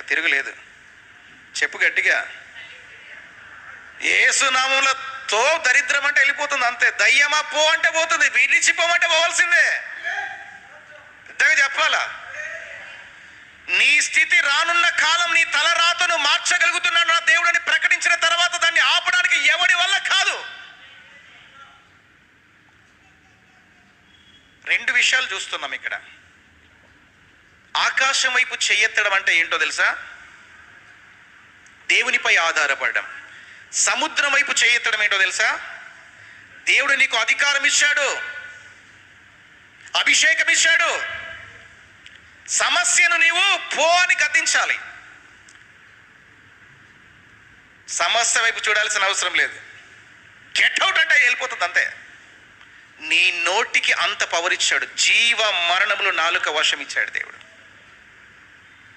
తిరుగులేదు. చెప్పు గట్టిగా. యేసునామములతో దరిద్రం అంటే వెళ్ళిపోతుంది అంతే. దయ్యమా పో అంటే పోతుంది, విడిచిపోమంటే పోవాల్సిందే. పెద్దగా చెప్పాలా? నీ స్థితి రానున్న కాలం నీ తలరాతను మార్చగలుగుతున్నాడు నా దేవుడని ప్రకటించిన తర్వాత దాన్ని ఆపడానికి ఎవడి వల్ల కాదు. రెండు విషయాలు చూస్తున్నాం ఇక్కడ. ఆకాశం వైపు చెయ్యెత్తడం అంటే ఏంటో తెలుసా? దేవునిపై ఆధారపడడం. సముద్రం వైపు చెయ్యెత్తడం ఏంటో తెలుసా? దేవుడు నీకు అధికారం ఇచ్చాడు, అభిషేకం ఇచ్చాడు, సమస్యను నీవు పో అని గద్దించాలి. సమస్య వైపు చూడాల్సిన అవసరం లేదు. గెట్ అవుట్ అంటే వెళ్ళిపోతుంది అంతే. నీ నోటికి అంత పవర్ ఇచ్చాడు. జీవ మరణములు నాలుక వశం ఇచ్చాడు దేవుడు.